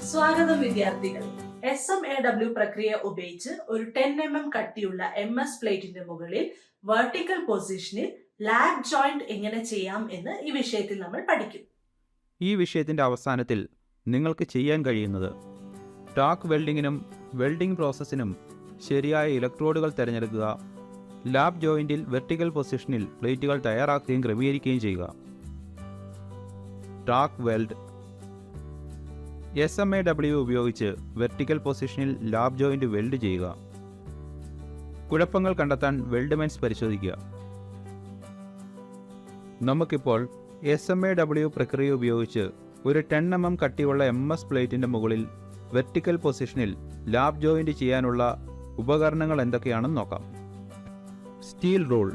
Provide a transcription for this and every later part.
സ്വാഗതം വിദ്യാർത്ഥികളെ. SMAW പ്രക്രിയ ഉപയോഗിച്ച് ഒരു 10 mm കട്ടിയുള്ള MS പ്ലേറ്റിന്റെ മുകളിൽ വെർട്ടിക്കൽ പൊസിഷനിൽ ലാബ് ജോയിന്റ് എങ്ങനെ ചെയ്യാം എന്ന് ഈ വിഷയത്തിൽ നമ്മൾ പഠിക്കും. ഈ വിഷയത്തിന്റെ അവസാനത്തിൽ നിങ്ങൾക്ക് ചെയ്യാൻ കഴിയുന്നത് ടാക്ക് വെൽഡിങ്ങിനും വെൽഡിംഗ് പ്രോസസ്സിനും ശരിയായ ഇലക്ട്രോഡുകൾ തിരഞ്ഞെടുക്കുക, ലാബ് ജോയിന്റിൽ വെർട്ടിക്കൽ പൊസിഷനിൽ പ്ലേറ്റുകൾ തയ്യാറാക്കുകയും ക്രമീകരിക്കുകയും ചെയ്യുക. Tack weld. SMAW ഉപയോഗിച്ച് വെർട്ടിക്കൽ പൊസിഷനിൽ ലാബ് ജോയിന്റ് വെൽഡ് ചെയ്യുക. കുഴപ്പങ്ങൾ കണ്ടെത്താൻ വെൽഡ്മെൻറ്റ്സ് പരിശോധിക്കുക. നമുക്കിപ്പോൾ SMAW പ്രക്രിയ ഉപയോഗിച്ച് ഒരു 10 mm കട്ടിയുള്ള MS പ്ലേറ്റിന്റെ മുകളിൽ വെർട്ടിക്കൽ പൊസിഷനിൽ ലാബ് ജോയിന്റ് ചെയ്യാനുള്ള ഉപകരണങ്ങൾ എന്തൊക്കെയാണെന്ന് നോക്കാം. Steel rule,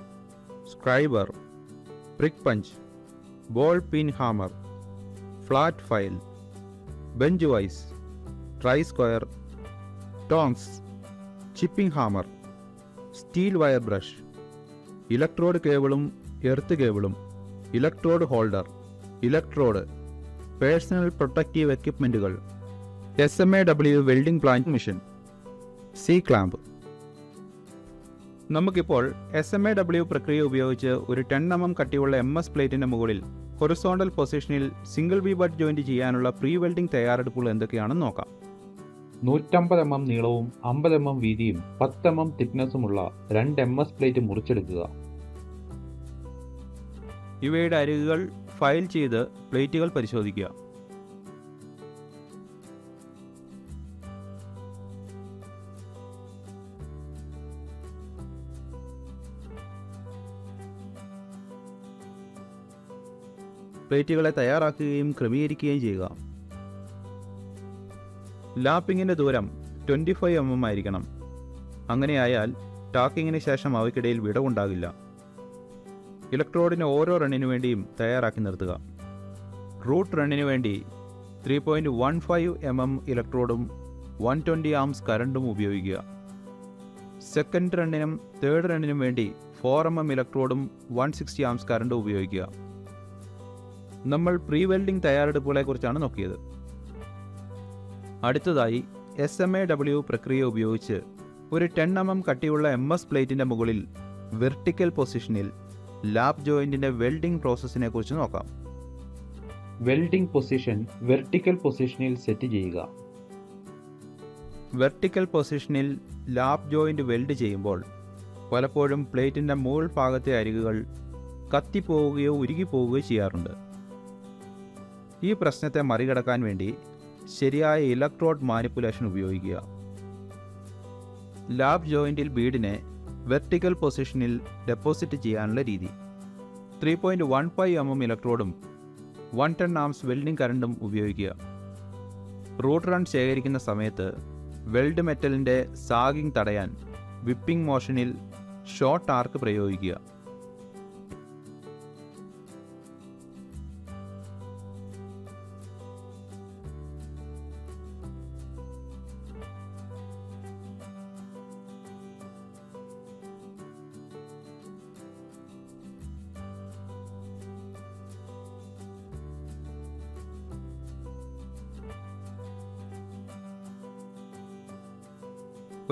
scriber, prick punch, ball pin hammer, flat file, bench vice, try square, tongs, chipping hammer, steel wire brush, electrode കേബിളും എർത്ത് കേബിളും, electrode holder, electrode, personal protective എക്യുപ്മെൻറ്റുകൾ, SMAW welding plant machine, C clamp. നമുക്കിപ്പോൾ SMAW പ്രക്രിയ ഉപയോഗിച്ച് ഒരു 10 mm കട്ടിയുള്ള MS പ്ലേറ്റിൻ്റെ മുകളിൽ horizontal പൊസിഷനിൽ സിംഗിൾ വി ബട്ട് ജോയിന്റ് ചെയ്യാനുള്ള പ്രീ വെൽഡിംഗ് തയ്യാറെടുപ്പുകൾ എന്തൊക്കെയാണെന്ന് നോക്കാം. 150 mm നീളവും 50 mm വീതിയും 10 mm തിക്നെസ്സുമുള്ള 2 MS പ്ലേറ്റ് മുറിച്ചെടുക്കുക. ഇവയുടെ അരികുകൾ ഫയൽ ചെയ്ത് പ്ലേറ്റുകൾ പരിശോധിക്കുക. പ്ലേറ്റുകളെ തയ്യാറാക്കുകയും ക്രമീകരിക്കുകയും ചെയ്യുക. ലാപ്പിങ്ങിൻ്റെ ദൂരം 25 mm ആയിരിക്കണം. അങ്ങനെയായാൽ ടാക്കിങ്ങിന് ശേഷം അവയ്ക്കിടയിൽ വിടവുണ്ടാകില്ല. ഇലക്ട്രോഡിന് ഓരോ റണ്ണിനു വേണ്ടിയും തയ്യാറാക്കി നിർത്തുക. റൂട്ട് റണ്ണിനു വേണ്ടി 3.15 mm ഇലക്ട്രോഡും 120 amps കറണ്ടും ഉപയോഗിക്കുക. സെക്കൻഡ് റണ്ണിനും തേർഡ് റണ്ണിനും വേണ്ടി 4 mm ഇലക്ട്രോഡും 160 amps കറണ്ടും ഉപയോഗിക്കുക. നമ്മൾ പ്രീ വെൽഡിംഗ് തയ്യാറെടുപ്പുകളെക്കുറിച്ചാണ് നോക്കിയത്. അടുത്തതായി SMAW പ്രക്രിയ ഉപയോഗിച്ച് ഒരു 10 mm കട്ടിയുള്ള MS പ്ലേറ്റിൻ്റെ മുകളിൽ വെർട്ടിക്കൽ പൊസിഷനിൽ ലാബ് ജോയിന്റിൻ്റെ വെൽഡിംഗ് പ്രോസസ്സിനെ കുറിച്ച് നോക്കാം. വെൽഡിംഗ് പൊസിഷൻ വെർട്ടിക്കൽ പൊസിഷനിൽ സെറ്റ് ചെയ്യുക. വെർട്ടിക്കൽ പൊസിഷനിൽ ലാബ് ജോയിന്റ് വെൽഡ് ചെയ്യുമ്പോൾ പലപ്പോഴും പ്ലേറ്റിൻ്റെ മുകൾ ഭാഗത്തെ അരികുകൾ കത്തിപ്പോവുകയോ ഉരുകിപ്പോവുകയോ ചെയ്യാറുണ്ട്. ഈ പ്രശ്നത്തെ മറികടക്കാൻ വേണ്ടി ശരിയായ ഇലക്ട്രോഡ് മാനിപ്പുലേഷൻ ഉപയോഗിക്കുക. ലാബ് ജോയിന്റിൽ ബീഡിനെ വെർട്ടിക്കൽ പൊസിഷനിൽ ഡെപ്പോസിറ്റ് ചെയ്യാനുള്ള രീതി: 3.15 mm ഇലക്ട്രോഡും 110 amps വെൽഡിംഗ് കറണ്ടും ഉപയോഗിക്കുക. റൂട്ട് റൺ ശേഖരിക്കുന്ന സമയത്ത് വെൽഡ് മെറ്റലിൻ്റെ സാഗിങ് തടയാൻ വിപ്പിംഗ് മോഷനിൽ ഷോർട്ട് ആർക്ക് പ്രയോഗിക്കുക.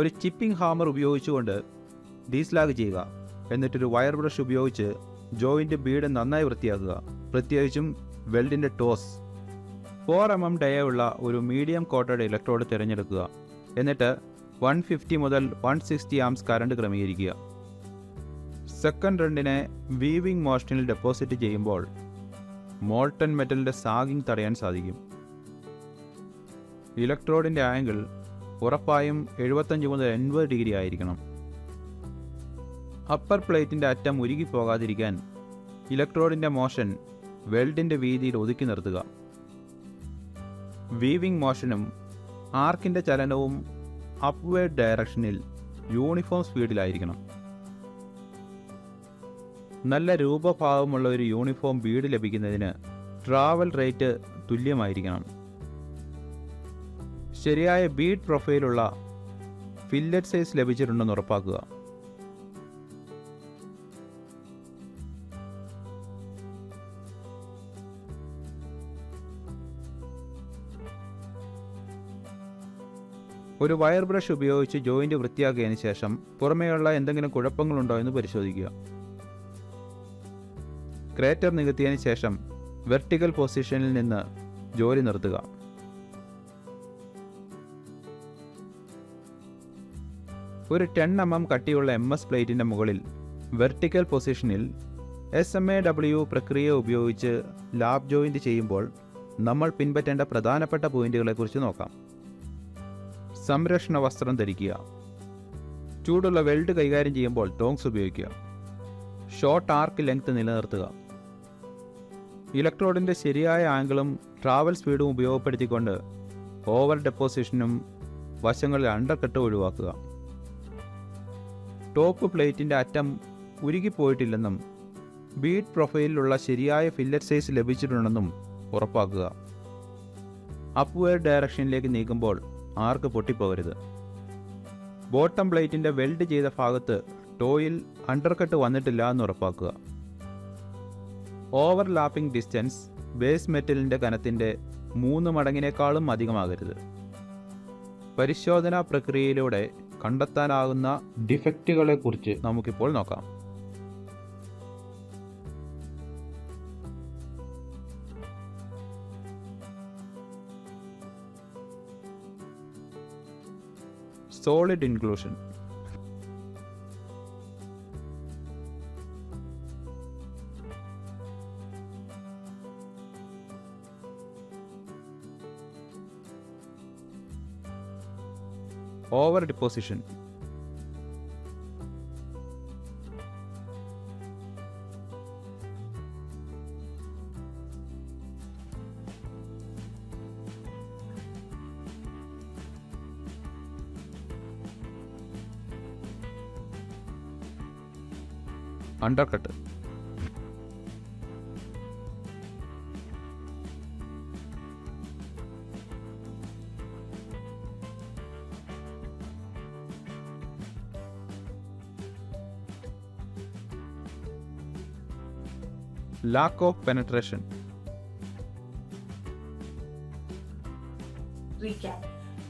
ഒരു ചിപ്പിംഗ് ഹാമർ ഉപയോഗിച്ചുകൊണ്ട് ഡീസ്ലാഗ് ചെയ്യുക. എന്നിട്ടൊരു വയർ ബ്രഷ് ഉപയോഗിച്ച് ജോയിൻ്റ് ബീഡ് നന്നായി വൃത്തിയാക്കുക, പ്രത്യേകിച്ചും വെൽഡിൻ്റെ ടോസ്. 4 mm ഡയുള്ള ഒരു മീഡിയം കോട്ടഡ് ഇലക്ട്രോഡ് തിരഞ്ഞെടുക്കുക. എന്നിട്ട് 150 മുതൽ 160 amps കറണ്ട് ക്രമീകരിക്കുക. സെക്കൻഡ് റണ്ണിനെ വീവിംഗ് മോഷനിൽ ഡെപ്പോസിറ്റ് ചെയ്യുമ്പോൾ മോൾട്ടൺ മെറ്റലിൻ്റെ സാഗിങ് തടയാൻ സാധിക്കും. ഇലക്ട്രോഡിൻ്റെ ആംഗിൾ ഉറപ്പായും 75 മുതൽ 80 ഡിഗ്രി ആയിരിക്കണം. അപ്പർ പ്ലേറ്റിൻ്റെ അറ്റം ഉരുകിപ്പോകാതിരിക്കാൻ ഇലക്ട്രോഡിൻ്റെ മോഷൻ വെൽഡിൻ്റെ വീതിയിൽ ഒതുക്കി നിർത്തുക. വീവിംഗ് മോഷനും ആർക്കിൻ്റെ ചലനവും അപ്വേർഡ് ഡയറക്ഷനിൽ യൂണിഫോം സ്പീഡിലായിരിക്കണം. നല്ല രൂപഭാവമുള്ള ഒരു യൂണിഫോം ബീഡ് ലഭിക്കുന്നതിന് ട്രാവൽ റേറ്റ് തുല്യമായിരിക്കണം. ശരിയായ ബീഡ് പ്രൊഫൈലുള്ള ഫില്ലറ്റ് സൈസ് ലഭിച്ചിട്ടുണ്ടെന്ന് ഉറപ്പാക്കുക. ഒരു വയർ ബ്രഷ് ഉപയോഗിച്ച് ജോയിന്റ് വൃത്തിയാക്കിയതിന് ശേഷം പുറമേയുള്ള എന്തെങ്കിലും കുഴപ്പങ്ങളുണ്ടോ എന്ന് പരിശോധിക്കുക. ക്രേറ്റർ നികത്തിയതിന് ശേഷം വെർട്ടിക്കൽ പൊസിഷനിൽ നിന്ന് ജോലി നിർത്തുക. ഒരു 10 mm കട്ടിയുള്ള MS പ്ലേറ്റിൻ്റെ മുകളിൽ വെർട്ടിക്കൽ പൊസിഷനിൽ SMAW പ്രക്രിയ ഉപയോഗിച്ച് ലാബ് ജോയിന്റ് ചെയ്യുമ്പോൾ നമ്മൾ പിൻപറ്റേണ്ട പ്രധാനപ്പെട്ട പോയിന്റുകളെക്കുറിച്ച് നോക്കാം. സംരക്ഷണ വസ്ത്രം ധരിക്കുക. ചൂടുള്ള വെൽഡ് കൈകാര്യം ചെയ്യുമ്പോൾ ടോങ്സ് ഉപയോഗിക്കുക. ഷോർട്ട് ആർക്ക് ലെങ്ത് നിലനിർത്തുക. ഇലക്ട്രോഡിൻ്റെ ശരിയായ ആംഗിളും ട്രാവൽ സ്പീഡും ഉപയോഗപ്പെടുത്തിക്കൊണ്ട് ഓവർ ഡെപ്പോസിഷനും വശങ്ങളിൽ അണ്ടർകട്ട് ഒഴിവാക്കുക. ടോപ്പ് പ്ലേറ്റിൻ്റെ അറ്റം ഉരുകിപ്പോയിട്ടില്ലെന്നും ബീഡ് പ്രൊഫൈലിലുള്ള ശരിയായ ഫില്ലറ്റ് സൈസ് ലഭിച്ചിട്ടുണ്ടെന്നും ഉറപ്പാക്കുക. അപ്വേർഡ് ഡയറക്ഷനിലേക്ക് നീക്കുമ്പോൾ ആർക്ക് പൊട്ടിപ്പോകരുത്. ബോട്ടം പ്ലേറ്റിൻ്റെ വെൽഡ് ചെയ്ത ഭാഗത്ത് ടോയിൽ അണ്ടർകട്ട് വന്നിട്ടില്ല എന്ന് ഉറപ്പാക്കുക. ഓവർലാപ്പിംഗ് ഡിസ്റ്റൻസ് ബേസ് മെറ്റലിൻ്റെ കനത്തിൻ്റെ 3 മടങ്ങിനേക്കാളും അധികമാകരുത്. പരിശോധനാ പ്രക്രിയയിലൂടെ കണ്ടെത്താനാകുന്ന ഡിഫക്റ്റുകളെക്കുറിച്ച് നമുക്കിപ്പോൾ നോക്കാം. Solid inclusion. Over deposition. Undercut. Lack of penetration. Recap.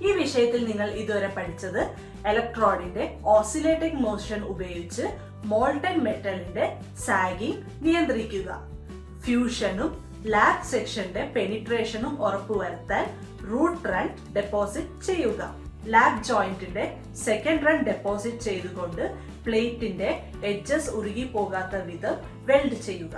ഈ വിഷയത്തിൽ നിങ്ങൾ ഇതുവരെ പഠിച്ചത് ഇലക്ട്രോഡിന്റെ ഓസിലേറ്റിംഗ് മോഷൻ ഉപയോഗിച്ച് മോൾട്ടൺ മെറ്റലിന്റെ സാഗിങ് നിയന്ത്രിക്കുക, ഫ്യൂഷനും ലാബ് സെക്ഷന്റെ പെനിട്രേഷനും ഉറപ്പുവരുത്താൻ റൂട്ട് റൺ ഡെപ്പോസിറ്റ് ചെയ്യുക, ലാബ് ജോയിന്റിന്റെ സെക്കൻഡ് റൺ ഡെപ്പോസിറ്റ് ചെയ്തുകൊണ്ട് പ്ലേറ്റിന്റെ എഡ്ജസ് ഉരുകി പോകാത്ത വിധം വെൽഡ് ചെയ്യുക.